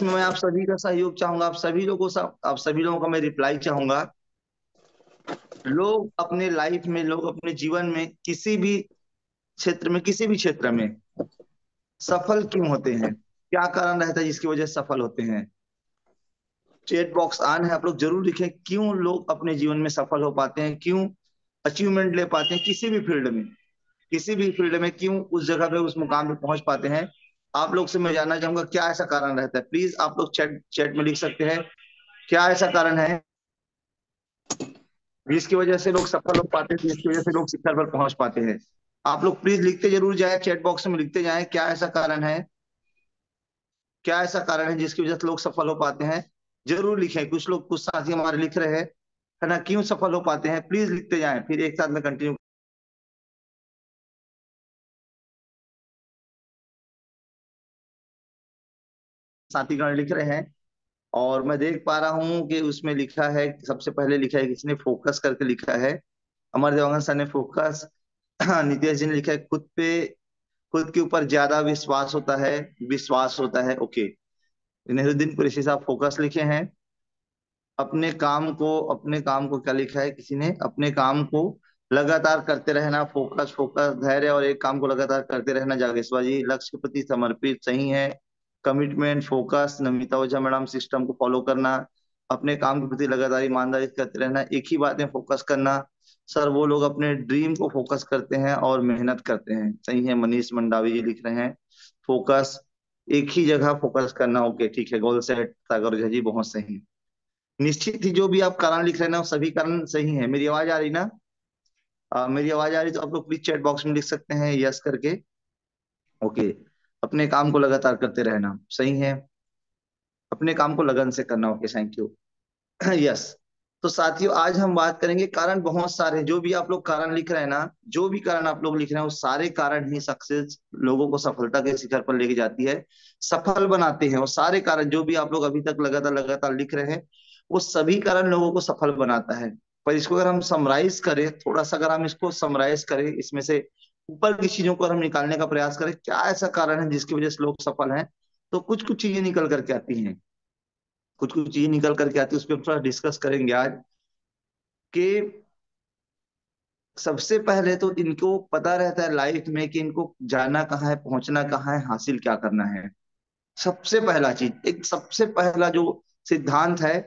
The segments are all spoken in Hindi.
इसमें मैं आप सभी का सहयोग चाहूंगा, आप सभी लोगों का मैं रिप्लाई चाहूंगा। लोग अपने लाइफ में, लोग अपने जीवन में किसी भी क्षेत्र में सफल क्यों होते हैं? क्या कारण रहता है जिसकी वजह से सफल होते हैं? चैट बॉक्स ऑन है, आप लोग जरूर लिखें क्यों लोग अपने जीवन में सफल हो पाते हैं, क्यों अचीवमेंट ले पाते हैं किसी भी फील्ड में क्यों उस जगह पे, उस मुकाम पे पहुंच पाते हैं। आप लोग से मैं जानना चाहूंगा क्या ऐसा कारण रहता है। प्लीज आप लोग चैट चैट में लिख सकते हैं क्या ऐसा कारण है जिसकी वजह से लोग सफल हो पाते हैं, जिसकी वजह से लोग शिखर पर पहुंच पाते हैं। आप लोग प्लीज लिखते जरूर जाए, चैट बॉक्स में लिखते जाएं क्या ऐसा कारण है, क्या ऐसा कारण है जिसकी वजह से लोग सफल हो पाते हैं। जरूर लिखें, कुछ लोग, कुछ साथी हमारे लिख रहे हैं, है ना, क्यों सफल हो पाते हैं। प्लीज लिखते जाएं, फिर एक साथ में कंटिन्यू। साथीगण लिख रहे हैं और मैं देख पा रहा हूँ कि उसमें लिखा है, सबसे पहले लिखा है किसी ने फोकस करके लिखा है, अमर देवांगन सर ने फोकस। नितेश जी ने लिखा है खुद के ऊपर ज्यादा विश्वास होता है, ओके। नेहरूद्दीन कुरैशी साहब फोकस लिखे हैं। अपने काम को क्या लिखा है किसी ने, अपने काम को लगातार करते रहना, फोकस फोकस धैर्य और एक काम को लगातार करते रहना, जागेश्वर जी लक्ष्य के प्रति समर्पित, सही है। Commitment, focus, Namita Ojha madam system को फॉलो करना, अपने काम के प्रति लगातार ईमानदारी से करते रहना, एक ही बात में फोकस करना। सर वो लोग अपने ड्रीम को फोकस करते हैं और मेहनत करते हैं, सही है। मनीष मंडावी जी लिख रहे हैं फोकस, एक ही जगह फोकस करना, ओके ठीक है। गोल सेट, सागर ओझा जी बहुत सही। निश्चित ही जो भी आप कारण लिख रहे हैं ना वो सभी कारण सही है। मेरी आवाज आ रही ना? मेरी आवाज आ रही तो आप लोग प्लीज चैट बॉक्स में लिख सकते हैं यस करके, ओके। अपने काम को लगातार करते रहना, सही है। अपने काम को लगन से करना, ओके थैंक यू। यस। तो साथियों आज हम बात करेंगे, कारण बहुत सारे हैं। जो भी आप लोग कारण लिख रहे हैं ना, जो भी कारण आप लोग लिख रहे हैं वो सारे कारण ही सक्सेस, लोगों को सफलता के शिखर पर लेके जाती है, सफल बनाते हैं। वो सारे कारण जो भी आप लोग अभी तक लगातार लगातार लिख रहे हैं वो सभी कारण लोगों को सफल बनाता है। पर इसको अगर हम समराइज करें, थोड़ा सा अगर हम इसको समराइज करें, इसमें से ऊपर की चीजों को अगर हम निकालने का प्रयास करें, क्या ऐसा कारण है जिसकी वजह से लोग सफल हैं, तो कुछ कुछ चीजें निकल करके आती हैं। कुछ कुछ चीजें निकल करके आती है, उस पर थोड़ा डिस्कस करेंगे आज। कि सबसे पहले तो इनको पता रहता है लाइफ में कि इनको जाना कहाँ है, पहुंचना कहाँ है, हासिल क्या करना है। सबसे पहला चीज, एक सबसे पहला जो सिद्धांत है,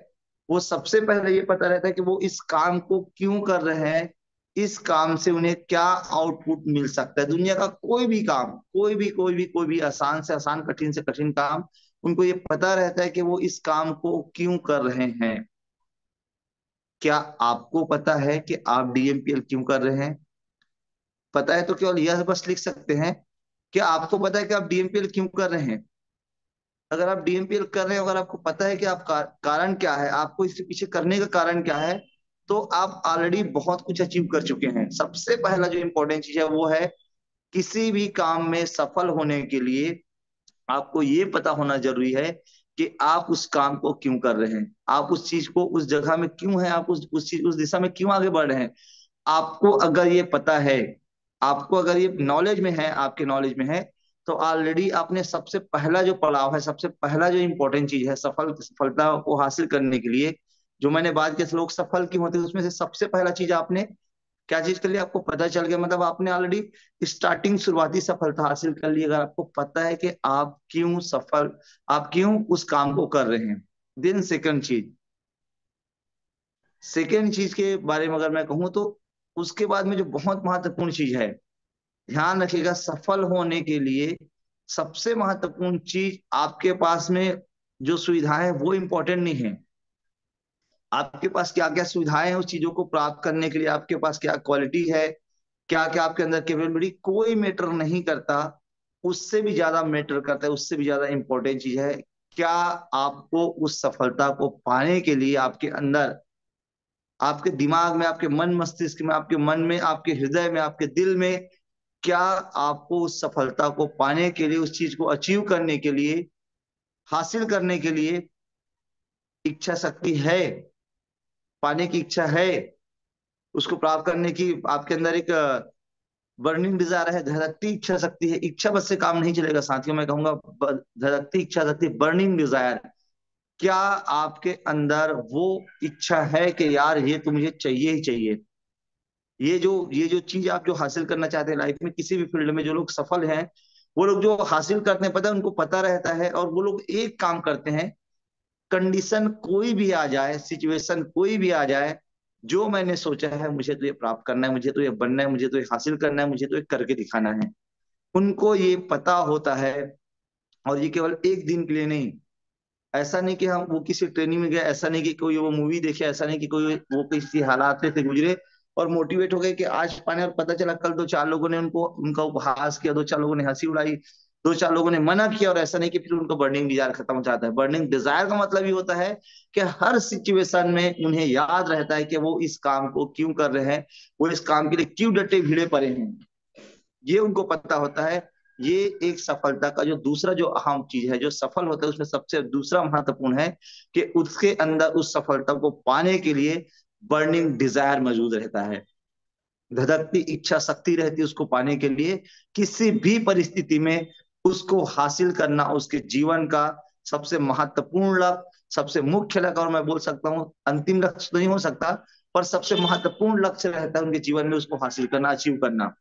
वो सबसे पहले ये पता रहता है कि वो इस काम को क्यों कर रहे हैं, इस काम से उन्हें क्या आउटपुट मिल सकता है। दुनिया का कोई भी काम, कोई भी आसान से आसान, कठिन से कठिन काम, उनको ये पता रहता है कि वो इस काम को क्यों कर रहे हैं। क्या आपको पता है कि आप डीएमपीएल क्यों कर रहे हैं? पता है तो केवल यह बस लिख सकते हैं कि आपको पता है कि आप डीएमपीएल क्यों कर रहे हैं। अगर आप डीएमपीएल कर रहे हैं, अगर आपको पता है कि आप कारण क्या है, आपको इसके पीछे करने का कारण क्या है, तो आप ऑलरेडी बहुत कुछ अचीव कर चुके हैं। सबसे पहला जो इंपॉर्टेंट चीज है वो है, किसी भी काम में सफल होने के लिए आपको ये पता होना जरूरी है कि आप उस काम को क्यों कर रहे हैं, आप उस चीज को उस जगह में क्यों है, आप उस चीज उस दिशा में क्यों आगे बढ़ रहे हैं। आपको अगर ये पता है, आपको अगर ये नॉलेज में है, आपके नॉलेज में है, तो ऑलरेडी आपने सबसे पहला जो पड़ाव है, सबसे पहला जो इंपॉर्टेंट चीज है सफलता को हासिल करने के लिए, जो मैंने बात की लोग सफल क्यों होते हैं, उसमें से सबसे पहला चीज आपने क्या चीज कर लिया, आपको पता चल गया। मतलब आपने ऑलरेडी स्टार्टिंग, शुरुआती सफलता हासिल कर ली, अगर आपको पता है कि आप क्यों उस काम को कर रहे हैं। देन सेकेंड चीज के बारे में अगर मैं कहूँ तो उसके बाद में जो बहुत महत्वपूर्ण चीज है, ध्यान रखिएगा, सफल होने के लिए सबसे महत्वपूर्ण चीज आपके पास में जो सुविधाएं हैं वो इंपॉर्टेंट नहीं है। आपके पास क्या क्या सुविधाएं हैं उस चीजों को प्राप्त करने के लिए, आपके पास क्या क्वालिटी है, क्या क्या आपके अंदर कैपेबिलिटी, कोई मैटर नहीं करता। उससे भी ज्यादा मैटर करता है, उससे भी ज्यादा इंपॉर्टेंट चीज है, क्या आपको उस सफलता को पाने के लिए आपके अंदर, आपके दिमाग में, आपके मन मस्तिष्क में, आपके मन में, आपके हृदय में, आपके दिल में, क्या आपको उस सफलता को पाने के लिए, उस चीज को अचीव करने के लिए, हासिल करने के लिए इच्छा शक्ति है, पाने की इच्छा है, उसको प्राप्त करने की आपके अंदर एक बर्निंग डिजायर है, धड़कती इच्छा शक्ति है। इच्छा बस से काम नहीं चलेगा साथियों, मैं कहूंगा धड़कती इच्छा शक्ति, बर्निंग डिजायर। क्या आपके अंदर वो इच्छा है कि यार ये तो मुझे चाहिए ही चाहिए। ये जो चीज आप जो हासिल करना चाहते हैं लाइफ में, किसी भी फील्ड में जो लोग सफल हैं, वो लोग जो हासिल करते हैं, पता है उनको पता रहता है, और वो लोग एक काम करते हैं, कंडीशन कोई भी आ जाए, सिचुएशन कोई भी आ जाए, जो मैंने सोचा है मुझे तो ये प्राप्त करना है, मुझे तो ये बनना है, मुझे तो ये हासिल करना है, मुझे तो ये करके दिखाना है। उनको ये पता होता है। और ये केवल एक दिन के लिए नहीं, ऐसा नहीं कि हम वो किसी ट्रेनिंग में गए, ऐसा नहीं कि कोई वो मूवी देखे, ऐसा नहीं कि कोई वो किसी हालात से गुजरे और मोटिवेट हो गए कि आज पाने, और पता चला कल दो चार लोगों ने उनको उनका उपहास किया, दो चार लोगों ने हंसी उड़ाई, दो चार लोगों ने मना किया, और ऐसा नहीं कि फिर उनका बर्निंग डिजायर खत्म हो जाता है। बर्निंग डिजायर का मतलब ये होता है कि हर सिचुएशन में उन्हें याद रहता है कि वो इस काम को क्यों कर रहे हैं, वो इस काम के लिए क्यों डटे भिड़े पड़े हैं, ये उनको पता होता है। ये एक सफलता का जो दूसरा जो अहम चीज है, जो सफल होता है उसमें सबसे दूसरा महत्वपूर्ण है कि उसके अंदर उस सफलता को पाने के लिए बर्निंग डिजायर मौजूद रहता है, धधकती इच्छा शक्ति रहती है उसको पाने के लिए। किसी भी परिस्थिति में उसको हासिल करना उसके जीवन का सबसे महत्वपूर्ण लक्ष्य, सबसे मुख्य लक्ष्य, और मैं बोल सकता हूँ अंतिम लक्ष्य तो नहीं हो सकता, पर सबसे महत्वपूर्ण लक्ष्य रहता है उनके जीवन में उसको हासिल करना, अचीव करना।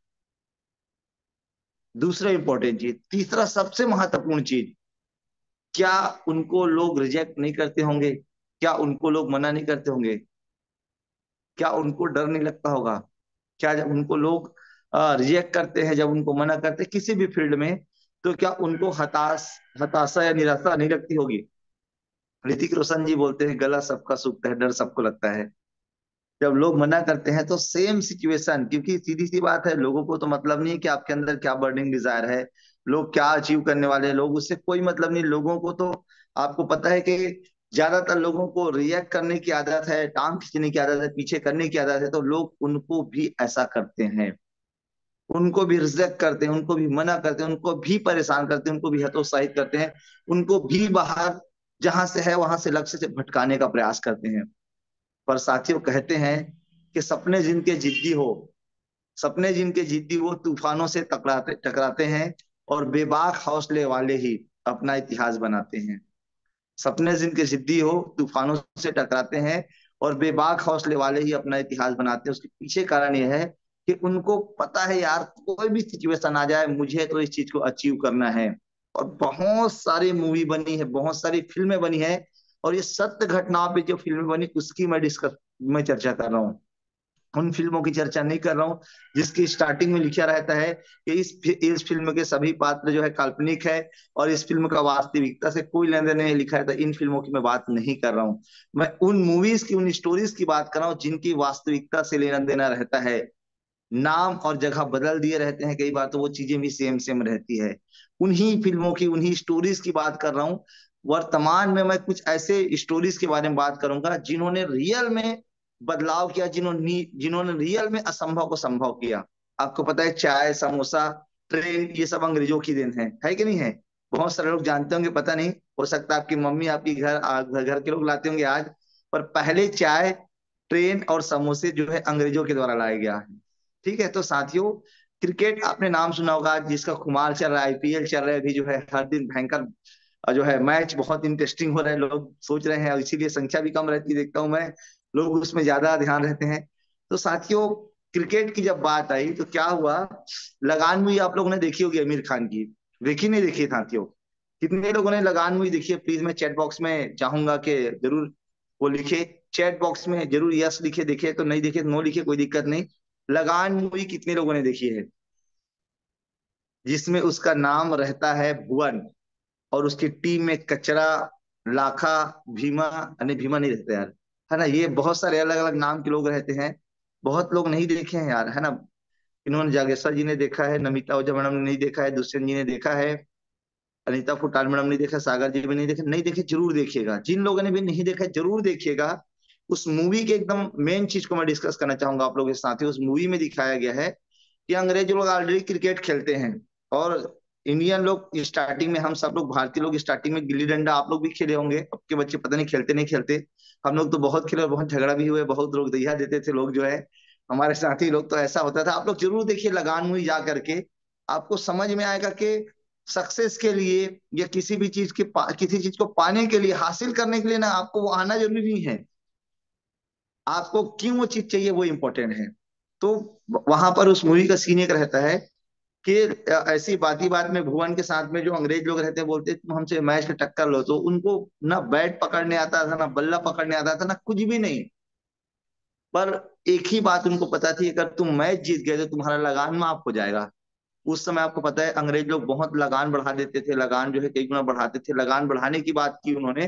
दूसरा इंपॉर्टेंट चीज, तीसरा सबसे महत्वपूर्ण चीज, क्या उनको लोग रिजेक्ट नहीं करते होंगे, क्या उनको लोग मना नहीं करते होंगे, क्या उनको डर नहीं लगता होगा, क्या जब उनको लोग रिजेक्ट करते हैं, जब उनको मना करते हैं किसी भी फील्ड में, तो क्या उनको हताशा या निराशा नहीं लगती होगी। ऋतिक रोशन जी बोलते हैं गला सबका सूखता है, डर सबको लगता है। जब लोग मना करते हैं तो सेम सिचुएशन, क्योंकि सीधी सी बात है, लोगों को तो मतलब नहीं है कि आपके अंदर क्या बर्निंग डिजायर है, लोग क्या अचीव करने वाले हैं, लोग उससे कोई मतलब नहीं। लोगों को तो आपको पता है कि ज्यादातर लोगों को रिएक्ट करने की आदत है, टांग खींचने की आदत है, पीछे करने की आदत है, तो लोग उनको भी ऐसा करते हैं, उनको भी रिजेक्ट करते हैं, उनको भी मना करते हैं, उनको भी परेशान करते हैं, उनको भी हतोत्साहित करते हैं, उनको भी बाहर जहां से है वहां से लक्ष्य से भटकाने का प्रयास करते हैं। पर साथियों कहते हैं कि सपने जिनके जिद्दी हो, सपने जिनके जिद्दी वो तूफानों से टकराते टकराते हैं, और बेबाक हौसले वाले ही अपना इतिहास बनाते हैं। सपने जिनके जिद्दी हो, तूफानों से टकराते हैं, और बेबाक हौसले वाले ही अपना इतिहास बनाते हैं। उसके पीछे कारण यह है कि उनको पता है यार कोई भी सिचुएशन आ जाए, मुझे तो इस चीज को अचीव करना है। और बहुत सारी मूवी बनी है, बहुत सारी फिल्में बनी है, और ये सत्य घटनाओं पे जो फिल्में बनी उसकी मैं चर्चा कर रहा हूँ। उन फिल्मों की चर्चा नहीं कर रहा हूँ जिसकी स्टार्टिंग में लिखा रहता है कि इस फिल्म के सभी पात्र जो है काल्पनिक है, और इस फिल्म का वास्तविकता से कोई लेन देन नहीं, लिखा है तो इन फिल्मों की मैं बात नहीं कर रहा हूँ। मैं उन मूवीज की, उन स्टोरीज की बात कर रहा हूँ जिनकी वास्तविकता से लेना देना रहता है। नाम और जगह बदल दिए रहते हैं कई बार, तो वो चीजें भी सेम सेम रहती है। उन्हीं फिल्मों की, उन्हीं स्टोरीज की बात कर रहा हूँ। वर्तमान में मैं कुछ ऐसे स्टोरीज के बारे में बात करूंगा जिन्होंने रियल में बदलाव किया, जिन्होंने रियल में असंभव को संभव किया। आपको पता है चाय, समोसा, ट्रेन, ये सब अंग्रेजों की देन है कि नहीं है। बहुत सारे लोग जानते होंगे, पता नहीं, हो सकता है आपकी मम्मी आपकी घर के लोग लाते होंगे आज, पर पहले चाय, ट्रेन और समोसे जो है अंग्रेजों के द्वारा लाया गया है। ठीक है, तो साथियों क्रिकेट आपने नाम सुना होगा, जिसका खुमार चल रहा है, आईपीएल चल रहा है अभी, जो है हर दिन भयंकर जो है मैच बहुत इंटरेस्टिंग हो रहा है, लोग सोच रहे हैं, और इसीलिए संख्या भी कम रहती है, देखता हूं मैं, लोग उसमें ज्यादा ध्यान रहते हैं। तो साथियों क्रिकेट की जब बात आई तो क्या हुआ, लगान मूवी आप लोगों ने देखी होगी आमिर खान की, देखी नहीं देखी साथियों? कितने लोगों ने लगान मूवी देखी है? प्लीज मैं चैट बॉक्स में चाहूंगा कि जरूर वो लिखे, चैट बॉक्स में जरूर यस लिखे, देखे तो, नहीं देखे तो नो लिखे, कोई दिक्कत नहीं। लगान मूवी कितने लोगों ने देखी है, जिसमें उसका नाम रहता है भुवन, और उसकी टीम में कचरा, लाखा, भीमा, नहीं भीमा नहीं रहते यार, है ना, ये बहुत सारे अलग अलग नाम के लोग रहते हैं। बहुत लोग नहीं देखे हैं यार, है ना। इन्होंने, जागेश्वर जी ने देखा है, नमिता ओझा मैडम ने नहीं देखा है, दुष्यंत जी ने देखा है, अनीता फुटाल मैडम ने देखा, सागर जी भी नहीं देखे, नहीं देखे जरूर देखिएगा। जिन लोगों ने भी नहीं देखा जरूर देखिएगा। उस मूवी के एकदम मेन चीज को मैं डिस्कस करना चाहूंगा आप लोगों के साथ ही। उस मूवी में दिखाया गया है कि अंग्रेज लोग ऑलरेडी क्रिकेट खेलते हैं, और इंडियन लोग स्टार्टिंग में, हम सब लोग भारतीय लोग स्टार्टिंग में गिल्ली डंडा, आप लोग भी खेले होंगे, आपके बच्चे पता नहीं खेलते नहीं खेलते, हम लोग तो बहुत खेले और बहुत झगड़ा भी हुए, बहुत लोग दहिया देते थे लोग जो है। हमारे साथी लोग तो ऐसा होता था। आप लोग जरूर देखिए लगान मूवी जा करके, आपको समझ में आएगा कि सक्सेस के लिए या किसी भी चीज के किसी चीज को पाने के लिए, हासिल करने के लिए ना, आपको वो आना जरूरी नहीं है, आपको क्यों वो चीज चाहिए वो इम्पोर्टेंट है। तो वहां पर उस मूवी का सीन एक रहता है कि ऐसी बाती बात में भुवन के साथ में जो अंग्रेज लोग रहते हैं, बोलते हैं, तुम हमसे मैच में टक्कर लो, तो उनको ना बैट पकड़ने आता था, ना बल्ला पकड़ने आता था, ना कुछ भी नहीं। पर एक ही बात उनको पता थी, अगर तुम मैच जीत गए तो तुम्हारा लगान माफ हो जाएगा। उस समय आपको पता है अंग्रेज लोग बहुत लगान बढ़ा देते थे, लगान जो है कई गुना बढ़ाते थे। लगान बढ़ाने की बात की उन्होंने,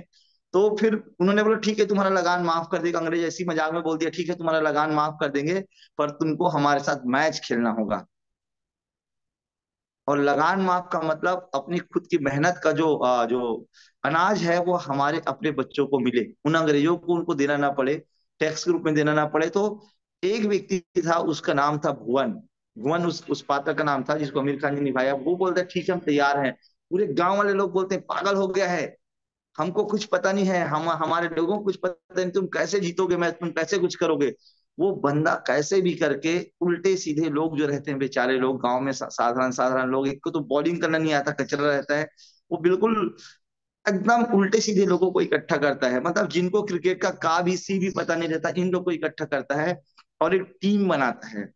तो फिर उन्होंने बोला ठीक है तुम्हारा लगान माफ कर देगा। अंग्रेज ऐसी मजाक में बोल दिया ठीक है तुम्हारा लगान माफ कर देंगे, पर तुमको हमारे साथ मैच खेलना होगा। और लगान माफ का मतलब अपनी खुद की मेहनत का जो अनाज है वो हमारे अपने बच्चों को मिले, उन अंग्रेजों को उनको देना ना पड़े, टैक्स के रूप में देना ना पड़े। तो एक व्यक्ति था, उसका नाम था भुवन। भुवन उस पात्र का नाम था जिसको आमिर खान ने निभाया। वो बोलता है ठीक है हम तैयार हैं। पूरे गांव वाले लोग बोलते हैं पागल हो गया है, हमको कुछ पता नहीं है, हम हमारे लोगों को कुछ पता नहीं, तुम कैसे जीतोगे मैच, तुम कैसे कुछ करोगे। वो बंदा कैसे भी करके, उल्टे सीधे लोग जो रहते हैं बेचारे लोग गांव में, साधारण साधारण लोग, एक को तो बॉलिंग करना नहीं आता, कचरा रहता है, वो बिल्कुल एकदम उल्टे सीधे लोगों को इकट्ठा करता है, मतलब जिनको क्रिकेट का भी सी भी पता नहीं रहता, इन लोग को इकट्ठा करता है और एक टीम बनाता है।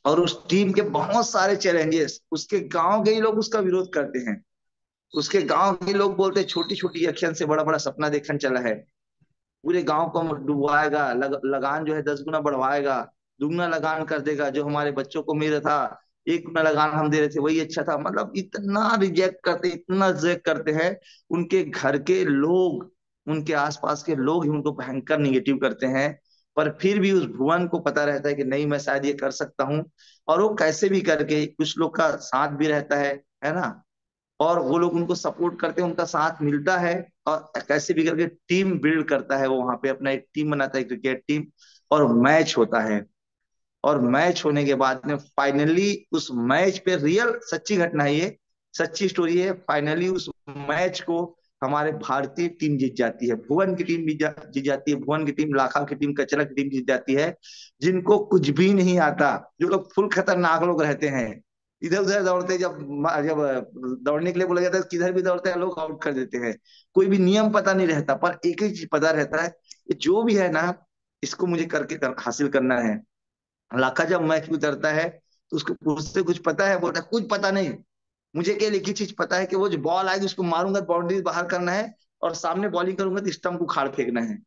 और उस टीम के बहुत सारे चैलेंजेस, उसके गांव के ही लोग उसका विरोध करते हैं। उसके गांव के लोग बोलते हैं छोटी छोटी अक्षर से बड़ा बड़ा सपना देखने चला है, पूरे गांव को डुबवाएगा, लगान जो है 10 गुना बढ़वाएगा, दुगना लगान कर देगा, जो हमारे बच्चों को मिल रहा था 1 गुना लगान हम दे रहे थे वही अच्छा था। मतलब इतना रिजेक्ट करते, इतना रिजेक्ट करते हैं। उनके घर के लोग, उनके आसपास के लोग ही उनको भयंकर निगेटिव करते हैं। पर फिर भी उस भुवन को पता रहता है कि नहीं मैं शायद ये कर सकता हूँ, और वो कैसे भी करके कुछ लोग का साथ भी रहता है ना, और वो लोग उनको सपोर्ट करते हैं, उनका साथ मिलता है, और कैसे भी करके टीम बिल्ड करता है। वो वहां पे अपना एक टीम बनाता है, क्रिकेट टीम, और मैच होता है। और मैच होने के बाद में फाइनली उस मैच पे, रियल सच्ची घटना है ये, सच्ची स्टोरी है, फाइनली उस मैच को हमारे भारतीय टीम जीत जाती है, भुवन की टीम जीत जाती है, भुवन की टीम, लाखा की टीम, कचरा की टीम जीत जाती है। जिनको कुछ भी नहीं आता, जो लोग फुल खतरनाक लोग रहते हैं, इधर उधर दौड़ते, जब जब दौड़ने के लिए बोला जाता है किधर भी दौड़ते हैं लोग आउट कर देते हैं। कोई भी नियम पता नहीं रहता, पर एक ही चीज पता रहता है कि जो भी है ना, इसको मुझे हासिल करना है। लाखा जब मैच में उतरता है तो उसको, उससे कुछ पता है, बोलता है कुछ पता नहीं, मुझे केवल एक ही चीज पता है कि वो जो बॉल आएगी उसको मारूंगा, बाउंड्री बाहर करना है, और सामने बॉलिंग करूंगा तो स्टंप को उखाड़ फेंकना है।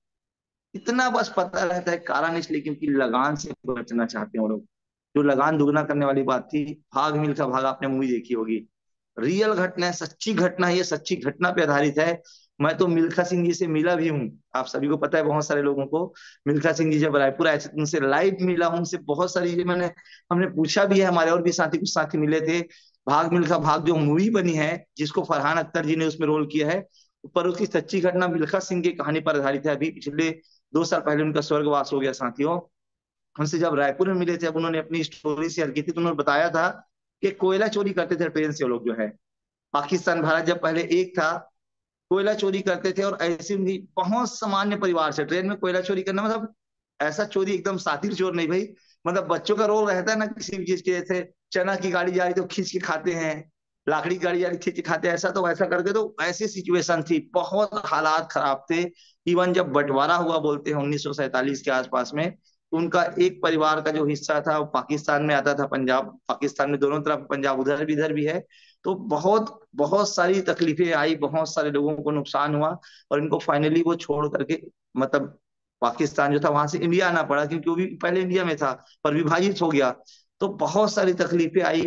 इतना बस पता रहता है, कारण इसलिए क्योंकि लगान से बचना चाहते हैं वो लोग। जो लगान दुगना करने वाली बात थी, भाग मिल्खा भाग, आपने मूवी देखी होगी, रियल घटना है, सच्ची घटना है, ये सच्ची घटना पे आधारित है। मैं तो मिल्खा सिंह जी से मिला भी हूँ, आप सभी को पता है, बहुत सारे लोगों को। मिल्खा सिंह जी जब रायपुर आए थे तो उनसे लाइव मिला हूँ, उनसे बहुत सारी चीजें मैंने, हमने पूछा भी है, हमारे और भी साथी, कुछ साथी मिले थे। भाग मिल्खा भाग जो मूवी बनी है, जिसको फरहान अख्तर जी ने उसमें रोल किया है, पर उसकी सच्ची घटना मिल्खा सिंह की कहानी पर आधारित है। अभी पिछले 2 साल पहले उनका स्वर्गवास हो गया साथियों। उनसे जब रायपुर में मिले थे, अब उन्होंने अपनी स्टोरी शेयर की थी, तो उन्होंने बताया था कि कोयला चोरी करते थे ट्रेन से वो लोग जो है, पाकिस्तान भारत जब पहले एक था, कोयला चोरी करते थे। और ऐसी उनकी बहुत सामान्य परिवार से ट्रेन में कोयला चोरी करना, मतलब ऐसा चोरी एकदम सातिर चोर नहीं भाई, मतलब बच्चों का रोल रहता है ना किसी भी चीज के, जैसे चना की गाड़ी जा रही तो खींच के खाते हैं, लाकड़ी की गाड़ी जा रही खींच के खाते हैं, ऐसा तो वैसा करके, तो ऐसी सिचुएशन थी, बहुत हालात खराब थे। इवन जब बंटवारा हुआ बोलते हैं 1947 के आसपास में, तो उनका एक परिवार का जो हिस्सा था वो पाकिस्तान में आता था, पंजाब पाकिस्तान में दोनों तरफ, पंजाब उधर भी इधर भी है। तो बहुत बहुत सारी तकलीफें आई, बहुत सारे लोगों को नुकसान हुआ, और इनको फाइनली वो छोड़ करके, मतलब पाकिस्तान जो था वहां से इंडिया आना पड़ा, क्योंकि वो भी पहले इंडिया में था पर विभाजित हो गया। तो बहुत सारी तकलीफें आई,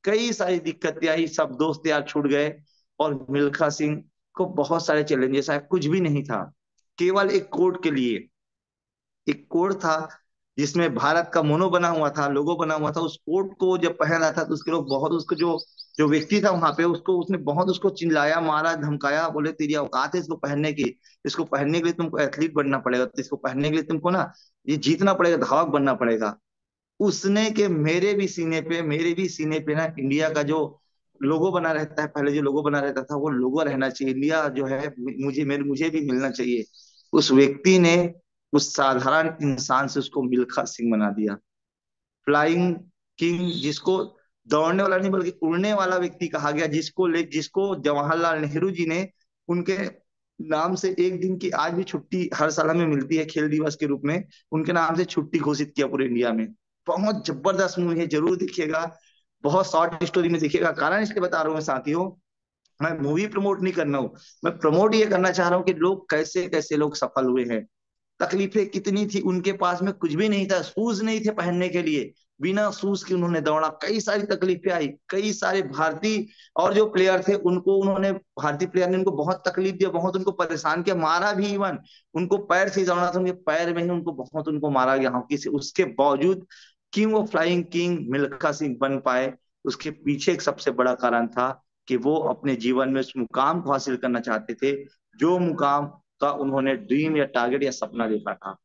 कई सारी दिक्कतें आई, सब दोस्त यार छूट गए, और मिल्खा सिंह को बहुत सारे चैलेंजेस आए, कुछ भी नहीं था, केवल एक कोर्ट के लिए, एक कोड था जिसमें भारत का मोनो बना हुआ था, लोगो बना हुआ था। उस कोट को जब पहना था तो उसके लोग बहुत, उसको जो जो व्यक्ति था वहां पे, उसको उसने बहुत उसको चिल्लाया, मारा, धमकाया, बोले तेरी औकात है इसको पहनने की, इसको पहनने के लिए तुमको एथलीट बनना पड़ेगा, तो इसको पहनने के लिए तुमको ना ये जीतना पड़ेगा, धावक बनना पड़ेगा। उसने के मेरे भी सीने पे ना इंडिया का जो लोगो बना रहता है, पहले जो लोगो बना रहता था वो लोगो रहना चाहिए, इंडिया जो है मुझे भी मिलना चाहिए। उस व्यक्ति ने उस साधारण इंसान से उसको मिल्खा सिंह बना दिया। फ्लाइंग किंग, जिसको दौड़ने वाला नहीं बल्कि उड़ने वाला व्यक्ति कहा गया, जिसको जवाहरलाल नेहरू जी ने उनके नाम से एक दिन की आज भी छुट्टी हर साल हमें मिलती है खेल दिवस के रूप में, उनके नाम से छुट्टी घोषित किया पूरे इंडिया में। बहुत जबरदस्त मूवी है, जरूर देखिएगा। बहुत शॉर्ट स्टोरी में देखिएगा। कारण इसलिए बता रहा हूँ मैं साथियों, मैं मूवी प्रमोट नहीं करना हूँ, मैं प्रमोट ये करना चाह रहा हूँ कि लोग कैसे कैसे लोग सफल हुए हैं। तकलीफें कितनी थी उनके पास में, कुछ भी नहीं था, शूज नहीं थे पहनने के लिए, बिना शूज के उन्होंने दौड़ा। कई सारी तकलीफें आई, कई सारे भारतीय और जो प्लेयर थे उनको उन्होंने, भारतीय प्लेयर ने उनको बहुत तकलीफ दिया, बहुत उनको परेशान किया, मारा भी। इवन उनको पैर से ही दौड़ना था, उनके पैर में ही उनको बहुत उनको मारा गया हॉकी से। उसके बावजूद king of flying king Milkha Singh बन पाए। उसके पीछे एक सबसे बड़ा कारण था कि वो अपने जीवन में उस मुकाम को हासिल करना चाहते थे, जो मुकाम का उन्होंने ड्रीम या टारगेट या सपना देखा था।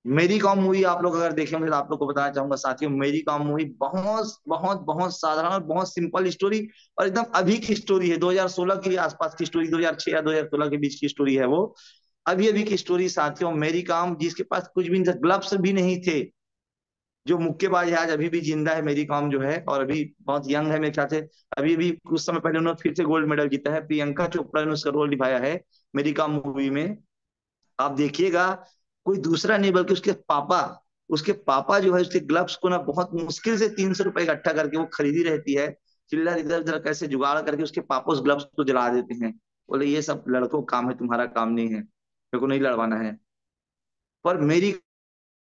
मेरी कॉम मूवी आप लोग अगर देखेंगे तो आप लोग को बताना चाहूंगा साथियों, मेरी कॉम मूवी बहुत बहुत बहुत साधारण और बहुत सिंपल स्टोरी और एकदम अभी की स्टोरी है। 2016 के आसपास की स्टोरी, 2006 या 2016 के बीच की स्टोरी है वो। अभी अभी की स्टोरी साथियों, मेरी काम, जिसके पास कुछ भी नहीं था, ग्लव्स भी नहीं थे, जो मुक्केबाज है आज अभी भी जिंदा है, मेरी कॉम जो है, और अभी बहुत यंग है मेरे ख्याल से। अभी भी कुछ समय पहले उन्होंने फिर से गोल्ड मेडल जीता है, प्रियंका चोपड़ा ने उसका रोल निभाया है मेरी कॉम मूवी में। आप देखिएगा, कोई दूसरा नहीं बल्कि उसके पापा जो है उसके ग्लव्स को ना बहुत मुश्किल से 300 रुपए इकट्ठा करके वो खरीदी रहती है, चिल्लर इधर उधर कैसे जुगाड़ करके उसके पापा उस ग्लव्स को जला देते हैं। बोले ये सब लड़कों का काम है, तुम्हारा काम नहीं है, मेरे को नहीं लड़वाना है। पर मेरी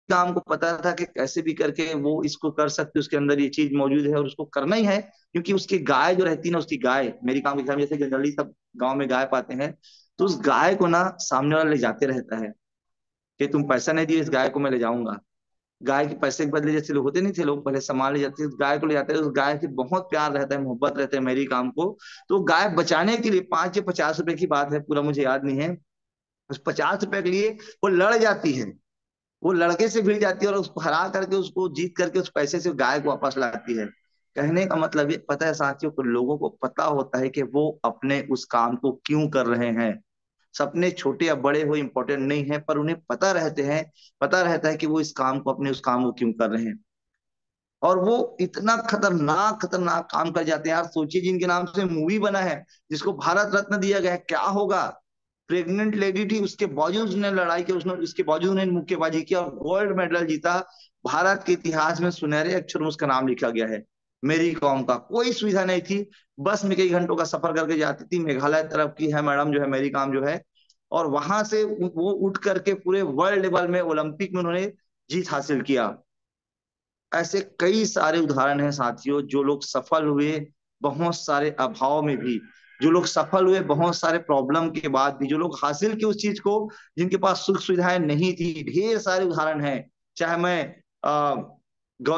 काम को पता था कि कैसे भी करके वो इसको कर सकते, उसके अंदर ये चीज मौजूद है और उसको करना ही है। क्योंकि उसकी गाय जो रहती है ना, उसकी गाय, मेरी काम के सामने जैसे जनरली सब गांव में गाय पाते हैं, तो उस गाय को ना सामने वाला ले जाते रहता है कि तुम पैसा नहीं दिए, इस गाय को मैं ले जाऊंगा। गाय के पैसे के बदले जैसे लोग होते नहीं थे, लोग पहले सामान ले जाते थे, उस गाय को ले जाते हैं। उस गाय से बहुत प्यार रहता है, मोहब्बत रहता है मेरी काम को। तो गाय बचाने के लिए 5 या 50 रुपए की बात है, पूरा मुझे याद नहीं है, उस 50 रुपए के लिए वो लड़ जाती है, वो लड़के से भिड़ जाती है और उसको हरा करके, उसको जीत करके उस पैसे से गाय को वापस लाती है। कहने का मतलब ये पता है साथियों को, लोगों को पता होता है कि वो अपने उस काम को क्यों कर रहे हैं। सपने छोटे या बड़े हो इंपॉर्टेंट नहीं है, पर उन्हें पता रहता है कि वो इस काम को, अपने उस काम को क्यों कर रहे हैं। और वो इतना खतरनाक खतरनाक काम कर जाते हैं यार। सोचिए, जिनके नाम से मूवी बना है, जिसको भारत रत्न दिया गया है, क्या होगा। प्रेग्नेंट लेडी थी, उसके बावजूद उसने लड़ाई की, उसने उसके बावजूद उन्होंने मुक्केबाजी किया और गोल्ड मेडल जीता। भारत के इतिहास में सुनहरे अक्षर में उसका नाम लिखा गया है। मेरी कॉम का कोई सुविधा नहीं थी, बस में कई घंटों का सफर करके जाती थी। मेघालय तरफ की है मैडम जो है मेरी काम जो है, और वहां से वो उठ करके पूरे वर्ल्ड लेवल में ओलंपिक में उन्होंने जीत हासिल किया। ऐसे कई सारे उदाहरण हैं साथियों, जो लोग सफल हुए बहुत सारे अभाव में भी, जो लोग सफल हुए बहुत सारे प्रॉब्लम के बाद भी, जो लोग हासिल किए उस चीज को जिनके पास सुख सुविधाएं नहीं थी। ढेर सारे उदाहरण हैं। चाहे मैं गौ,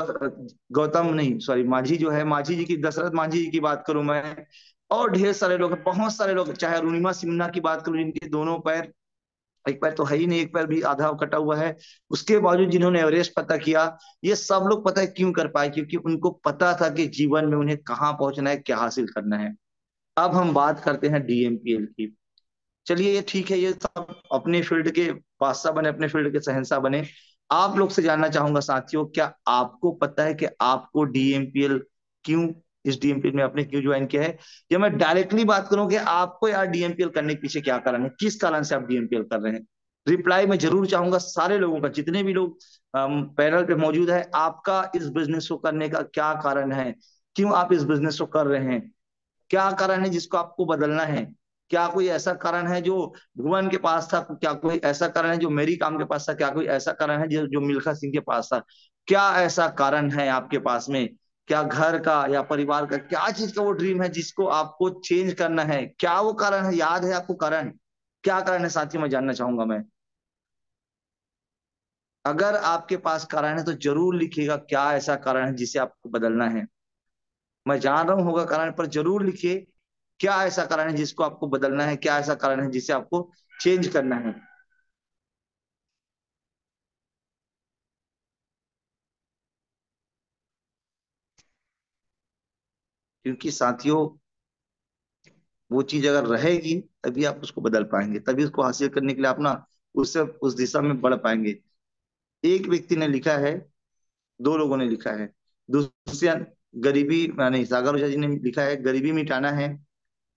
गौतम नहीं सॉरी माझी जो है, माझी जी की, दशरथ माझी जी की बात करूं मैं, और ढेर सारे लोग हैं, बहुत सारे लोग, चाहे अरुणिमा सिन्हा की बात करूं जिनके दोनों पैर, एक पैर तो है ही नहीं, एक पैर भी आधा कटा हुआ है, उसके बावजूद जिन्होंने एवरेस्ट पता किया। ये सब लोग पता है क्यों कर पाए, क्योंकि उनको पता था कि जीवन में उन्हें कहाँ पहुंचना है, क्या हासिल करना है। अब हम बात करते हैं डीएमपीएल की। चलिए ये ठीक है, ये सब अपने फील्ड के बादशाह बने, अपने फील्ड के शहंशाह बने। आप लोग से जानना चाहूंगा साथियों, क्या आपको पता है कि आपको डीएमपीएल क्यों, इस डीएमपीएल में आपने क्यों ज्वाइन किया है। या मैं डायरेक्टली बात करूं कि आपको यार डीएमपीएल करने के पीछे क्या कारण है, किस कारण से आप डीएमपीएल कर रहे हैं। रिप्लाई मैं जरूर चाहूंगा सारे लोगों का, जितने भी लोग पैनल पे मौजूद है, आपका इस बिजनेस को करने का क्या कारण है, क्यों आप इस बिजनेस को कर रहे हैं, क्या कारण है जिसको आपको बदलना है। क्या कोई ऐसा कारण है जो भुवन के पास था, क्या कोई ऐसा कारण है जो मेरी काम के पास था, क्या कोई ऐसा कारण है जो मिल्खा सिंह के पास था। क्या ऐसा कारण है आपके पास में, क्या घर का या परिवार का, क्या चीज का वो ड्रीम है जिसको आपको चेंज करना है, क्या वो कारण है, याद है आपको कारण, क्या कारण है साथियों, मैं जानना चाहूंगा मैं। अगर आपके पास कारण है तो जरूर लिखिएगा, क्या ऐसा कारण है जिसे आपको बदलना है। मैं जान रहा हूं होगा कारण, पर जरूर लिखिए क्या ऐसा कारण है जिसको आपको बदलना है, क्या ऐसा कारण है जिसे आपको चेंज करना है। क्योंकि साथियों, वो चीज अगर रहेगी तभी आप उसको बदल पाएंगे, तभी उसको हासिल करने के लिए आप ना उससे उस दिशा में बढ़ पाएंगे। एक व्यक्ति ने लिखा है, दो लोगों ने लिखा है, दूसरे गरीबी नहीं, सागर ओझा जी ने लिखा है गरीबी मिटाना है।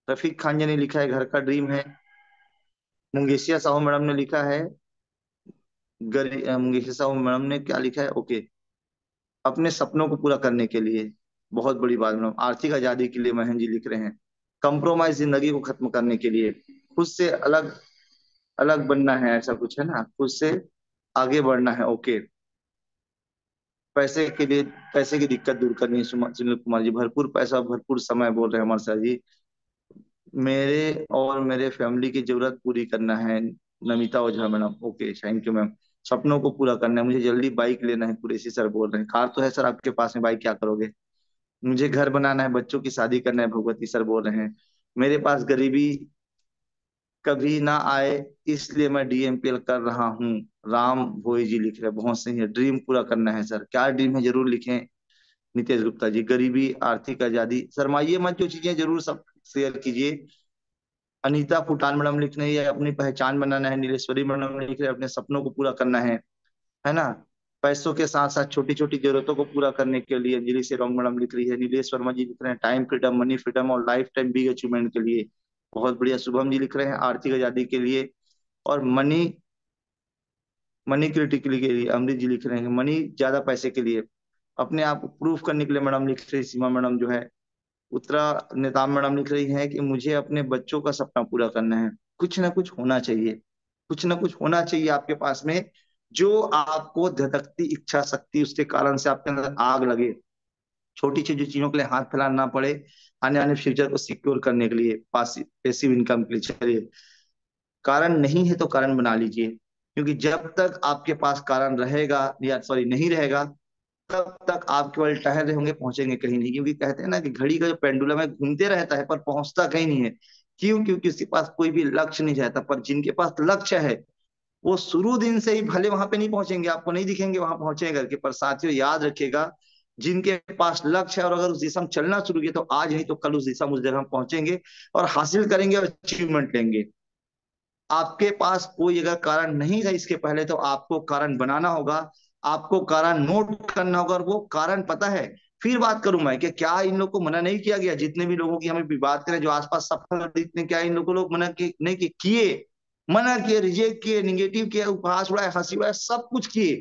रफीक खान जी ने लिखा है घर का ड्रीम है। मुंगेशिया साहू मैडम ने लिखा है मुंगेशिया साहू मैडम ने क्या लिखा है, ओके, अपने सपनों को पूरा करने के लिए। बहुत बड़ी बात मैडम, आर्थिक आजादी के लिए महन जी लिख रहे हैं। कंप्रोमाइज जिंदगी को खत्म करने के लिए, खुद से अलग अलग बनना है, ऐसा कुछ है ना, खुद से आगे बढ़ना है, ओके। पैसे के लिए, पैसे की दिक्कत दूर करनी है, सुनील कुमार जी, भरपूर पैसा भरपूर समय बोल रहे हैं अमर सर जी। मेरे और मेरे फैमिली की जरूरत पूरी करना है, Namita Ojha madam, okay, thank you ma'am. सपनों को पूरा करना है, मुझे जल्दी बाइक लेना है, कुरैशी सर बोल रहे हैं। कार तो है सर आपके पास में, बाइक क्या करोगे। मुझे घर बनाना है, बच्चों की शादी करना है, भगवती सर बोल रहे हैं। मेरे पास गरीबी कभी ना आए, इसलिए मैं डीएमपीएल कर रहा हूँ, राम भोई जी लिख रहे हैं। बहुत सही है, ड्रीम पूरा करना है सर, क्या ड्रीम है जरूर लिखें। नितेश गुप्ता जी, गरीबी आर्थिक आजादी, शरमाइए मत, जो चीजें जरूर सब शेयर कीजिए। अनीता फुटान मैडम लिख रही है अपनी पहचान बनाना है। नीलेश्वरी मैडम लिख रहे हैं अपने सपनों को पूरा करना है ना। पैसों के साथ साथ छोटी छोटी जरूरतों को पूरा करने के लिए अंजलि से रॉन्ग मैडम लिख रही है। नीलेश वर्मा जी लिख रहे हैं टाइम फ्रीडम, मनी फ्रीडम और लाइफ टाइम बिग अचीवमेंट के लिए। बहुत बढ़िया, शुभम जी लिख रहे हैं आर्थिक आजादी के लिए और मनी मनी क्रिटिकली के लिए। अमृत जी लिख रहे हैं मनी ज्यादा पैसे के लिए, अपने आप को प्रूफ करने के लिए मैडम लिख रही है। सीमा मैडम जो है, उत्तरा नेताम मैडम लिख रही है कि मुझे अपने बच्चों का सपना पूरा करना है। कुछ ना कुछ होना चाहिए, कुछ ना कुछ होना चाहिए आपके पास में, जो आपको धधकती इच्छा शक्ति, उसके कारण से आपके अंदर आग लगे, छोटी छोटी चीजों के लिए हाथ फैलाना ना पड़े, आने आने फ्यूचर को सिक्योर करने के लिए, पैसिव इनकम के लिए। चलिए, कारण नहीं है तो कारण बना लीजिए, क्योंकि जब तक आपके पास कारण रहेगा, या सॉरी नहीं रहेगा, तब तक आप केवल टहल रहे होंगे, पहुंचेंगे कहीं नहीं। क्योंकि कहते हैं ना कि घड़ी का जो पेंडुलम है घूमते रहता है पर पहुंचता कहीं नहीं है। क्यों? क्योंकि उसके पास कोई भी लक्ष्य नहीं रहता। पर जिनके पास लक्ष्य है, वो शुरू दिन से ही भले वहां पे नहीं पहुंचेंगे, आपको नहीं दिखेंगे वहां पहुंचे करके, पर साथियों याद रखिएगा, जिनके पास लक्ष्य है और अगर उस दिशा में चलना शुरू किया, तो आज नहीं तो कल उस दिशा में, उस जगह हम पहुंचेंगे और हासिल करेंगे और अचीवमेंट लेंगे। आपके पास कोई अगर कारण नहीं था इसके पहले, तो आपको कारण बनाना होगा, आपको कारण नोट करना होगा, और वो कारण पता है। फिर बात करूं मैं कि क्या इन लोग को मना नहीं किया गया, जितने भी लोगों की हमें भी बात करें जो आसपास सफल दिखते, क्या इन लोगों को लोग मना किए नहीं किए? मना किए, रिजेक्ट किए, निगेटिव किए, उपहास उड़ाए, हंसी उड़ाए, सब कुछ किए,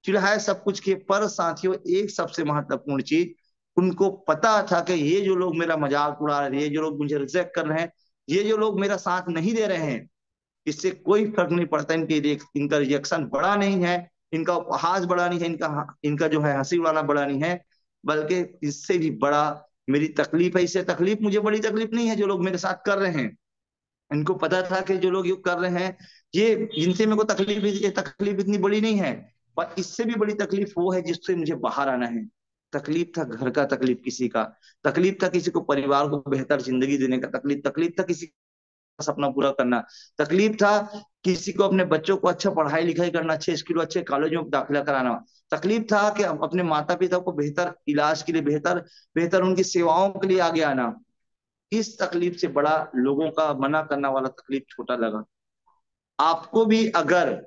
चिढ़ाए, सब कुछ किए। पर साथियों, एक सबसे महत्वपूर्ण चीज, उनको पता था कि ये जो लोग मेरा मजाक उड़ा रहे हैं, ये जो लोग मुझे रिजेक्ट कर रहे हैं, ये जो लोग मेरा साथ नहीं दे रहे हैं, इससे कोई फर्क नहीं पड़ता। इनका रिएक्शन बड़ा नहीं है, इनका उपहास बड़ा नहीं है, इनका इनका जो है हंसी उड़ाना बड़ा नहीं है, बल्कि इससे भी बड़ा मेरी तकलीफ है। इससे तकलीफ, मुझे बड़ी तकलीफ नहीं है जो लोग मेरे साथ कर रहे हैं। इनको पता था कि जो लोग ये कर रहे हैं, ये इनसे मेरे को तकलीफ, ये तकलीफ इतनी बड़ी नहीं है। पर इससे भी बड़ी तकलीफ वो है जिससे मुझे बाहर आना है। तकलीफ था घर का, तकलीफ किसी का, तकलीफ था किसी को परिवार को बेहतर जिंदगी देने का, तकलीफ तकलीफ था किसी सपना पूरा करना, तकलीफ था किसी को अपने बच्चों को अच्छा पढ़ाई लिखाई करना, अच्छे स्कूल अच्छे कॉलेजों में दाखिला कराना, तकलीफ था कि अपने माता पिता को बेहतर इलाज के लिए, बेहतर बेहतर उनकी सेवाओं के लिए आगे आना। इस तकलीफ से बड़ा लोगों का मना करना वाला तकलीफ छोटा लगा। आपको भी अगर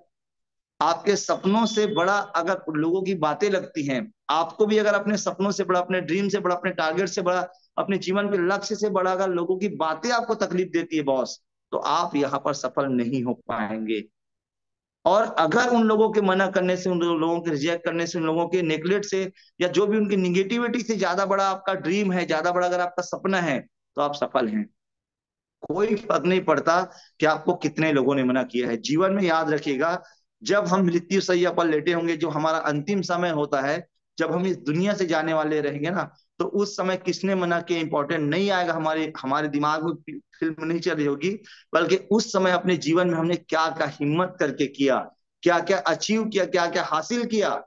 आपके सपनों से बड़ा अगर लोगों की बातें लगती हैं, आपको भी अगर अपने सपनों से बड़ा, अपने ड्रीम से बड़ा, अपने टारगेट से बड़ा, अपने जीवन के लक्ष्य से बड़ा अगर लोगों की बातें आपको तकलीफ देती है बॉस, तो आप यहाँ पर सफल नहीं हो पाएंगे। और अगर उन लोगों के मना करने से, उन लोगों के रिजेक्ट करने से, उन लोगों के नेगलेक्ट से, या जो भी उनकी निगेटिविटी से ज्यादा बड़ा आपका ड्रीम है, ज्यादा बड़ा अगर आपका सपना है, तो आप सफल हैं। कोई फर्क नहीं पड़ता कि आपको कितने लोगों ने मना किया है। जीवन में याद रखिएगा, जब हम मृत्यु शैया पर लेटे होंगे, जो हमारा अंतिम समय होता है, जब हम इस दुनिया से जाने वाले रहेंगे ना, तो उस समय किसने मना किया इंपॉर्टेंट नहीं आएगा, हमारे हमारे दिमाग में फिल्म नहीं चल रही होगी, बल्कि उस समय अपने जीवन में हमने क्या क्या हिम्मत करके किया, क्या क्या अचीव किया, क्या क्या हासिल किया।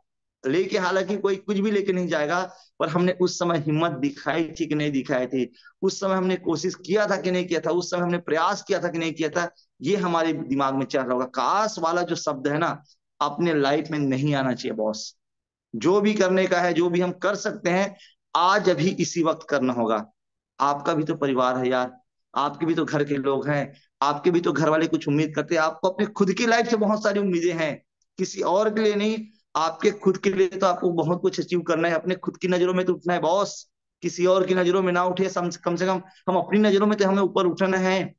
लेके हालांकि कोई कुछ भी लेके नहीं जाएगा, पर हमने उस समय हिम्मत दिखाई थी कि नहीं दिखाई थी, उस समय हमने कोशिश किया था कि नहीं किया था, उस समय हमने प्रयास किया था कि नहीं किया था, ये हमारे दिमाग में चल रहा होगा। काश वाला जो शब्द है ना, अपने लाइफ में नहीं आना चाहिए बॉस। जो भी करने का है, जो भी हम कर सकते हैं, आज अभी इसी वक्त करना होगा। आपका भी तो परिवार है यार, आपके भी तो घर के लोग हैं, आपके भी तो घर वाले कुछ उम्मीद करते हैं, आपको अपने खुद की लाइफ से बहुत सारी उम्मीदें हैं, किसी और के लिए नहीं। आपके खुद के लिए तो आपको बहुत कुछ अचीव करना है, अपने खुद की नजरों में तो उठना है बॉस। किसी और की नजरों में ना उठे, कम से कम हम अपनी नजरों में तो हमें ऊपर उठना है।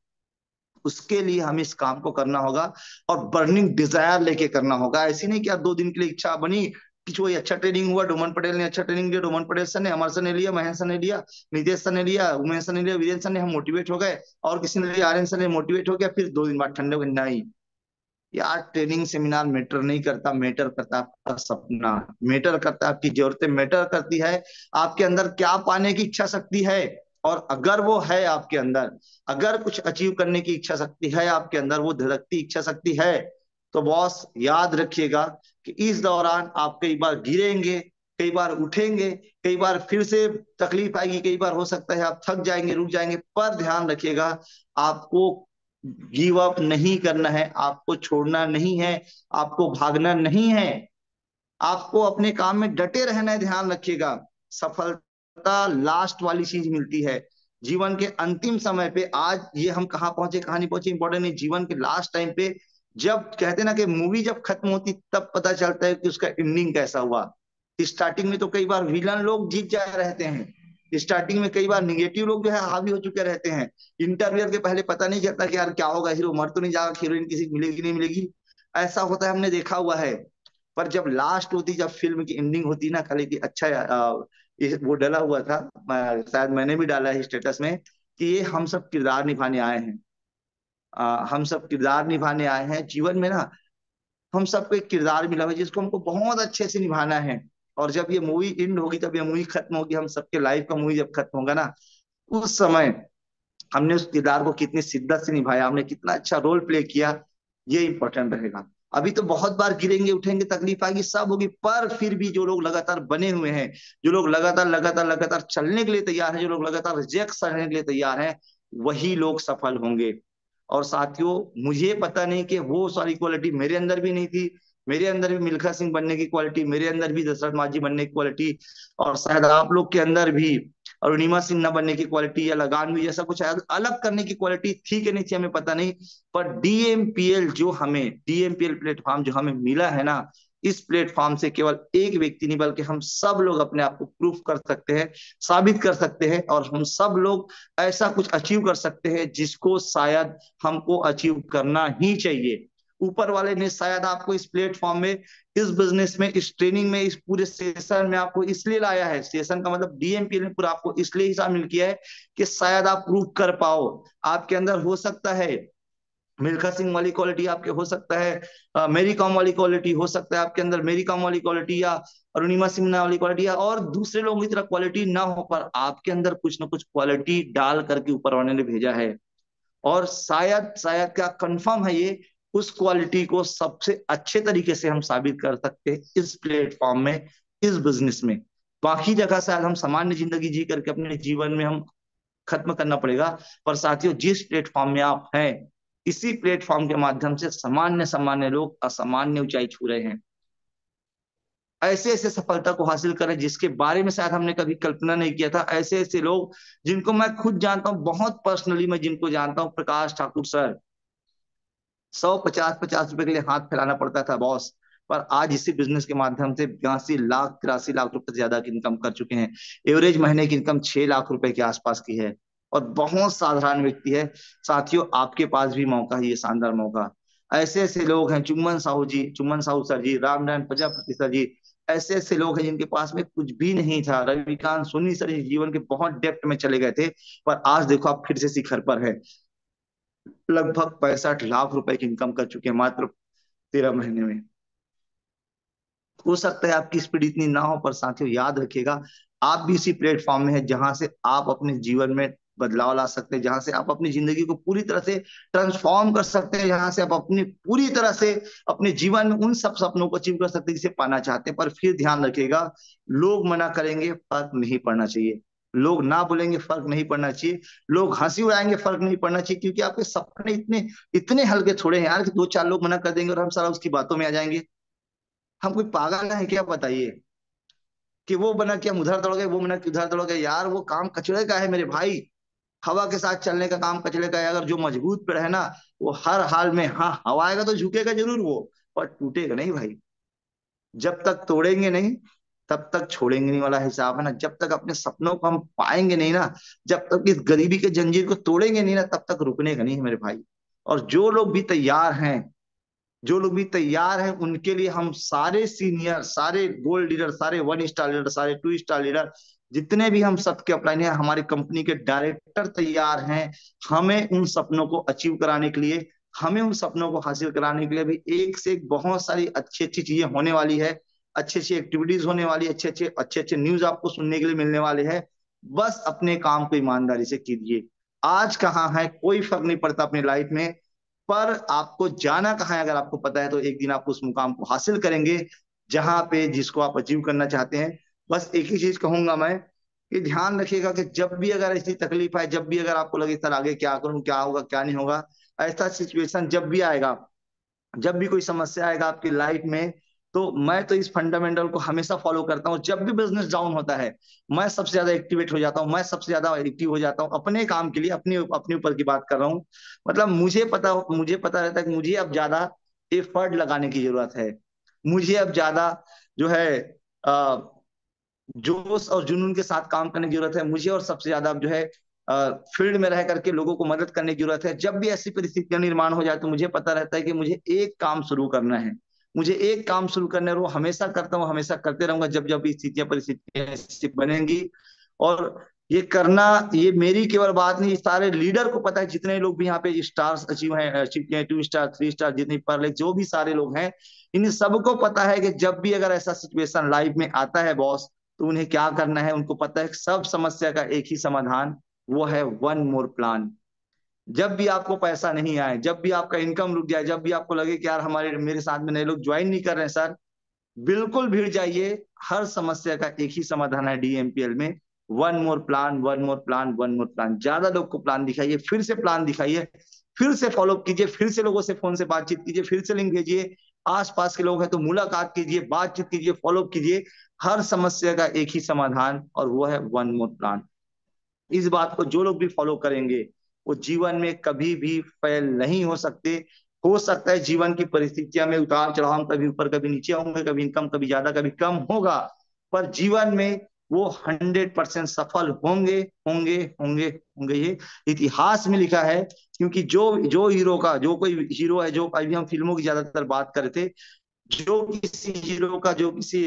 उसके लिए हमें इस काम को करना होगा और बर्निंग डिजायर लेके करना होगा। ऐसी नहीं कि यार 2 दिन के लिए इच्छा बनी कि जो ये अच्छा ट्रेनिंग हुआ, डोमन पटेल ने अच्छा ट्रेनिंग दिया, डोमन पटेल सर ने, अमर सर ने लिया, महेंद्र सर ने लिया, नितेश सर ने लिया, उमेश सर ने लिया, वीरेंद्र सर ने, हम मोटिवेट हो गए, और किसी ने लिया, आर्यन सर ने मोटिवेट हो गया, फिर 2 दिन बाद ठंडे हो गए। नहीं यार, ट्रेनिंग सेमिनार मैटर नहीं करता, मैटर करता है आपका सपना, मैटर करता है आपकी जरूरतें, मैटर करती है आपके अंदर क्या पाने की इच्छा शक्ति है। और अगर वो है आपके अंदर, अगर कुछ अचीव करने की इच्छा शक्ति है आपके अंदर, वो धड़कती इच्छा शक्ति है, तो बॉस याद रखिएगा कि इस दौरान आप कई बार गिरेंगे, कई बार उठेंगे, कई बार फिर से तकलीफ आएगी, कई बार हो सकता है आप थक जाएंगे, रुक जाएंगे, पर ध्यान रखिएगा आपको गिव अप नहीं करना है, आपको छोड़ना नहीं है, आपको भागना नहीं है, आपको अपने काम में डटे रहना है। ध्यान रखिएगा, सफलता लास्ट वाली चीज मिलती है जीवन के अंतिम समय पे। आज ये हम कहाँ पहुंचे कहाँ नहीं पहुंचे इंपॉर्टेंट नहीं, जीवन के लास्ट टाइम पे जब कहते ना कि मूवी जब खत्म होती तब पता चलता है कि उसका एंडिंग कैसा हुआ। स्टार्टिंग में तो कई बार विलन लोग जीत जा रहते हैं, स्टार्टिंग में कई बार निगेटिव लोग जो है हावी हो चुके रहते हैं। इंटरव्यू के पहले पता नहीं चलता कि यार क्या होगा, हीरो मर तो नहीं जाएगा, हीरोइन किसी को मिलेगी नहीं मिलेगी, ऐसा होता है, हमने देखा हुआ है। पर जब लास्ट होती, जब फिल्म की एंडिंग होती ना, खाली कि अच्छा वो डला हुआ था, शायद मैंने भी डाला है स्टेटस में, कि ये हम सब किरदार निभाने आए हैं। हम सब किरदार निभाने आए हैं जीवन में ना, हम सबको एक किरदार मिला हुआ है जिसको हमको बहुत अच्छे से निभाना है। और जब ये मूवी एंड होगी, तब ये मूवी खत्म होगी, हम सबके लाइफ का मूवी जब खत्म होगा ना, उस समय हमने उस किरदार को कितनी शिद्दत से निभाया, हमने कितना अच्छा रोल प्ले किया, ये इंपॉर्टेंट रहेगा। अभी तो बहुत बार गिरेंगे, उठेंगे, तकलीफ आएगी, सब होगी, पर फिर भी जो लोग लगातार बने हुए हैं, जो लोग लगातार लगातार लगातार चलने के लिए तैयार हैं, जो लोग लगातार रिजेक्ट करने के लिए तैयार हैं, वही लोग सफल होंगे। और साथियों, मुझे पता नहीं कि वो सारी क्वालिटी मेरे अंदर भी नहीं थी, मेरे अंदर भी मिल्खा सिंह बनने की क्वालिटी, मेरे अंदर भी दशरथ मांझी बनने की क्वालिटी, और शायद आप लोग के अंदर भी अरुणिमा सिन्हा बनने की क्वालिटी या लगान भी जैसा कुछ अलग करने की क्वालिटी थी कि नहीं थी, हमें पता नहीं। पर डीएमपीएल जो हमें, डीएमपीएल प्लेटफॉर्म जो हमें मिला है ना, इस प्लेटफॉर्म से केवल एक व्यक्ति नहीं बल्कि हम सब लोग अपने आप को प्रूफ कर सकते हैं, साबित कर सकते हैं, और हम सब लोग ऐसा कुछ अचीव कर सकते हैं जिसको शायद हमको अचीव करना ही चाहिए। ऊपर वाले ने शायद आपको इस प्लेटफॉर्म में, इस बिजनेस में, इस ट्रेनिंग में, इस पूरे सेशन में आपको इसलिए लाया है, सेशन का मतलब डीएमपीएल में पूरा आपको इसलिए ही शामिल किया है कि शायद आप प्रूव कर पाओ आपके अंदर हो सकता है मिल्खा सिंह वाली क्वालिटी, आपके हो सकता है मेरी कॉम वाली क्वालिटी, हो सकता है आपके अंदर मेरी कॉम वाली क्वालिटी या अरुणिमा सिन्हा वाली क्वालिटी, या और दूसरे लोगों की तरह क्वालिटी ना हो, पर आपके अंदर कुछ ना कुछ क्वालिटी डाल करके ऊपर वाले ने भेजा है। और शायद शायद क्या कंफर्म है ये, उस क्वालिटी को सबसे अच्छे तरीके से हम साबित कर सकते हैं इस प्लेटफॉर्म में, इस बिजनेस में। बाकी जगह शायद हम सामान्य जिंदगी जी करके अपने जीवन में हम खत्म करना पड़ेगा, पर साथियों जिस प्लेटफॉर्म में आप हैं, इसी प्लेटफॉर्म के माध्यम से सामान्य सामान्य लोग असामान्य ऊंचाई छू रहे हैं। ऐसे ऐसे सफलता को हासिल करें जिसके बारे में शायद हमने कभी कल्पना नहीं किया था। ऐसे ऐसे लोग जिनको मैं खुद जानता हूं, बहुत पर्सनली मैं जिनको जानता हूं, प्रकाश ठाकुर सर, 150-50 रुपए के लिए हाथ फैलाना पड़ता था बॉस, पर आज इसी बिजनेस के माध्यम से 82 लाख 83 लाख रुपए से ज्यादा की इनकम कर चुके हैं। एवरेज महीने की इनकम 6 लाख रुपए के आसपास की है, और बहुत साधारण व्यक्ति है। साथियों, आपके पास भी मौका है, ये शानदार मौका। ऐसे ऐसे लोग हैं, चुम्बन साहू जी, चुम्बन साहू सर जी, रामनारायण प्रजापति सर जी, ऐसे ऐसे लोग हैं जिनके पास में कुछ भी नहीं था। रविकांत सोनी सर जी जीवन के बहुत डेप्थ में चले गए थे, पर आज देखो आप फिर से शिखर पर है, लगभग 65 लाख रुपए की इनकम कर चुके हैं मात्र 13 महीने में। हो सकता है आपकी स्पीड इतनी ना हो, पर साथियों याद रखिएगा, आप भी इसी प्लेटफॉर्म में है जहां से आप अपने जीवन में बदलाव ला सकते हैं, जहां से आप अपनी जिंदगी को पूरी तरह से ट्रांसफॉर्म कर सकते हैं, जहां से आप अपनी पूरी तरह से अपने जीवन में उन सब सपनों को अचीव कर सकते हैं जिसे पाना चाहते हैं। पर फिर ध्यान रखिएगा, लोग मना करेंगे, फर्क नहीं पड़ना चाहिए, लोग ना बोलेंगे, फर्क नहीं पड़ना चाहिए, लोग हंसी उड़ाएंगे, फर्क नहीं पड़ना चाहिए, क्योंकि आपके सपने इतने इतने हल्के थोड़े हैं यार कि 2-4 लोग मना कर देंगे और हम सारा उसकी बातों में आ जाएंगे। हम कोई पागल है क्या, बताइए, कि वो बना कि हम उधर दौड़ गए, वो बना कि उधर दौड़ गए, यार वो काम कचरे का है मेरे भाई। हवा के साथ चलने का काम कचरे का है। अगर जो मजबूत पेड़ है ना, वो हर हाल में, हाँ हवा आएगा तो झुकेगा जरूर वो, पर टूटेगा नहीं भाई। जब तक तोड़ेंगे नहीं, तब तक छोड़ेंगे नहीं वाला हिसाब है ना। जब तक अपने सपनों को हम पाएंगे नहीं ना, जब तक इस गरीबी के जंजीर को तोड़ेंगे नहीं ना, तब तक रुकने का नहीं है मेरे भाई। और जो लोग भी तैयार हैं, जो लोग भी तैयार हैं, उनके लिए हम सारे सीनियर, सारे गोल्ड लीडर, सारे वन स्टार लीडर, सारे टू स्टार लीडर, जितने भी हम सबके अपलाइन हैं, हमारी कंपनी के डायरेक्टर तैयार हैं। हमें उन सपनों को अचीव कराने के लिए, हमें उन सपनों को हासिल कराने के लिए भी एक से एक बहुत सारी अच्छी अच्छी चीजें होने वाली है, अच्छी अच्छी एक्टिविटीज होने वाली है, अच्छे अच्छे न्यूज आपको सुनने के लिए मिलने वाले हैं। बस अपने काम को ईमानदारी से कीजिए। आज कहाँ है कोई फर्क नहीं पड़ता अपनी लाइफ में, पर आपको जाना कहाँ है अगर आपको पता है, तो एक दिन आप उस मुकाम को हासिल करेंगे जहां पे, जिसको आप अचीव करना चाहते हैं। बस एक ही चीज कहूंगा मैं, कि ध्यान रखिएगा कि जब भी अगर ऐसी तकलीफ आए, जब भी अगर आपको लगे सर आगे क्या करूं, क्या होगा क्या नहीं होगा, ऐसा सिचुएशन जब भी आएगा, जब भी कोई समस्या आएगा आपकी लाइफ में, तो मैं तो इस फंडामेंटल को हमेशा फॉलो करता हूँ। जब भी बिजनेस डाउन होता है, मैं सबसे ज्यादा एक्टिवेट हो जाता हूँ, मैं सबसे ज्यादा एक्टिव हो जाता हूँ अपने काम के लिए, अपने अपने ऊपर की बात कर रहा हूँ। मतलब मुझे पता रहता है कि मुझे अब ज्यादा एफर्ट लगाने की जरूरत है। मुझे अब ज्यादा जो है अ, जोश और जुनून के साथ काम करने की जरूरत है मुझे, और सबसे ज्यादा अब जो है फील्ड में रह करके लोगों को मदद करने की जरूरत है। जब भी ऐसी परिस्थितियां निर्माण हो जाए, तो मुझे पता रहता है कि मुझे एक काम शुरू करना है, मुझे एक काम शुरू करना है, वो हमेशा करता हूँ, हमेशा करते रहूंगा जब जब भी स्थितियां परिस्थितियां ऐसी बनेंगी। और ये करना, ये मेरी केवल बात नहीं, सारे लीडर को पता है, जितने लोग भी यहाँ पे स्टार्स अचीव किए हैं, 2 स्टार 3 स्टार, जितने पर जो भी सारे लोग हैं, इन सबको पता है कि जब भी अगर ऐसा सिचुएशन लाइफ में आता है बॉस, तो उन्हें क्या करना है। उनको पता है सब समस्या का एक ही समाधान, वो है वन मोर प्लान। जब भी आपको पैसा नहीं आए, जब भी आपका इनकम रुक जाए, जब भी आपको लगे कि यार हमारे मेरे साथ में नए लोग ज्वाइन नहीं कर रहे हैं सर, बिल्कुल भीड़ जाइए। हर समस्या का एक ही समाधान है डीएमपीएल में, one more plan, one more plan, one more plan. ज्यादा लोग को प्लान दिखाइए, फिर से प्लान दिखाइए, फिर से फॉलो कीजिए, फिर से लोगों से फोन से बातचीत कीजिए, फिर से लिंक भेजिए। आसपास के लोग हैं तो मुलाकात कीजिए, बातचीत कीजिए, फॉलो कीजिए। हर समस्या का एक ही समाधान, और वो है वन मोर प्लान। इस बात को जो लोग भी फॉलो करेंगे, वो जीवन में कभी भी फेल नहीं हो सकते। हो सकता है जीवन की परिस्थितियां में उतार चढ़ाव, कभी ऊपर कभी नीचे होंगे, कभी इनकम कभी ज्यादा कभी कम होगा, पर जीवन में वो 100% सफल होंगे, होंगे, होंगे, होंगे। ये इतिहास में लिखा है। क्योंकि जो जो हीरो का, जो कोई हीरो है, जो अभी हम फिल्मों की ज्यादातर बात करते, जो किसी हीरो का, जो किसी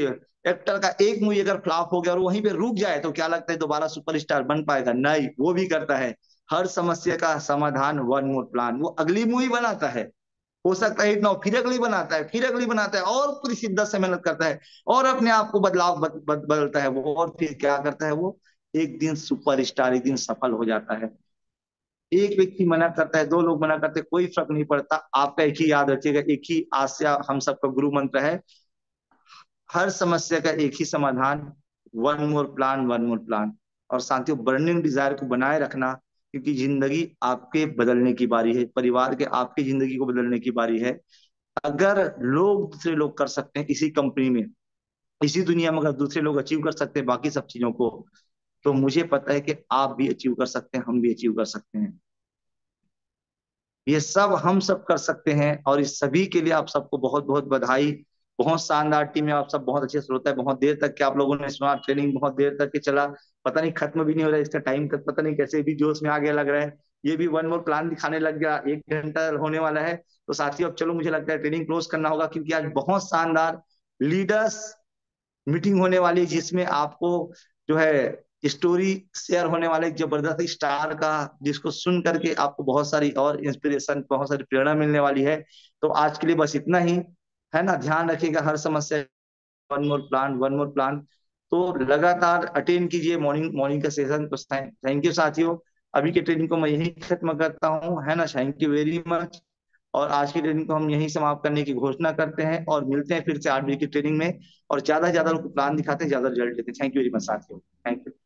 एक्टर का एक मूवी अगर फ्लॉप हो गया और वहीं पे रुक जाए, तो क्या लगता है दोबारा सुपरस्टार बन पाएगा? नहीं, वो भी करता है। हर समस्या का समाधान वन मोर प्लान। वो अगली मूवी बनाता है, हो सकता है हिट ना हो, फिर अगली बनाता है, फिर अगली बनाता है, और पूरी शिद्दत से मेहनत करता है, और अपने आप को बदलता है वो, और फिर क्या करता है वो, एक दिन सुपरस्टार, एक दिन सफल हो जाता है। एक व्यक्ति मना करता है, दो लोग मना करते हैं, कोई फर्क नहीं पड़ता। आपका एक ही याद रखिएगा, एक ही आशा हम सबका गुरु मंत्र है, हर समस्या का एक ही समाधान, one more plan, one more plan. और साथियों, बर्निंग डिजायर को बनाए रखना, क्योंकि जिंदगी आपके बदलने की बारी है, परिवार के आपकी जिंदगी को बदलने की बारी है। अगर लोग, दूसरे लोग कर सकते हैं इसी कंपनी में, इसी दुनिया में, अगर दूसरे लोग अचीव कर सकते हैं बाकी सब चीजों को, तो मुझे पता है कि आप भी अचीव कर सकते हैं, हम भी अचीव कर सकते हैं। ये सब हम सब कर सकते हैं, और इस सभी के लिए आप सबको बहुत बहुत बधाई। बहुत शानदार टीम है, आप सब बहुत अच्छे श्रोता है। बहुत देर तक के आप लोगों ने सुना, ट्रेनिंग बहुत देर तक के चला, पता नहीं खत्म भी नहीं हो रहा है इसका टाइम तक, पता नहीं कैसे भी जोश में आगे लग रहा है। ये भी वन मोर प्लान दिखाने लग गया, 1 घंटा होने वाला है। तो साथियों, अब चलो मुझे लगता है ट्रेनिंग क्लोज करना होगा, क्योंकि आज बहुत शानदार लीडर्स मीटिंग होने वाली है, जिसमें आपको जो है स्टोरी शेयर होने वाला है, एक जबरदस्त स्टार का, जिसको सुन करके आपको बहुत सारी और इंस्पिरेशन, बहुत सारी प्रेरणा मिलने वाली है। तो आज के लिए बस इतना ही, है ना। ध्यान रखिएगा हर समस्या, one more plan, one more plan. तो लगातार अटेंड कीजिए मॉर्निंग मॉर्निंग का सेशन। तो थैंक यू साथियों। अभी की ट्रेनिंग को मैं यही खत्म करता हूँ, है ना। Thank you very much. और आज की ट्रेनिंग को हम यही समाप्त करने की घोषणा करते हैं, और मिलते हैं फिर से 8 बजे की ट्रेनिंग में। और ज्यादा से ज्यादा लोग प्लान दिखाते हैं, ज्यादा रिजल्ट लेते हैं। थैंक यू वेरी मच साथियों, थैंक यू।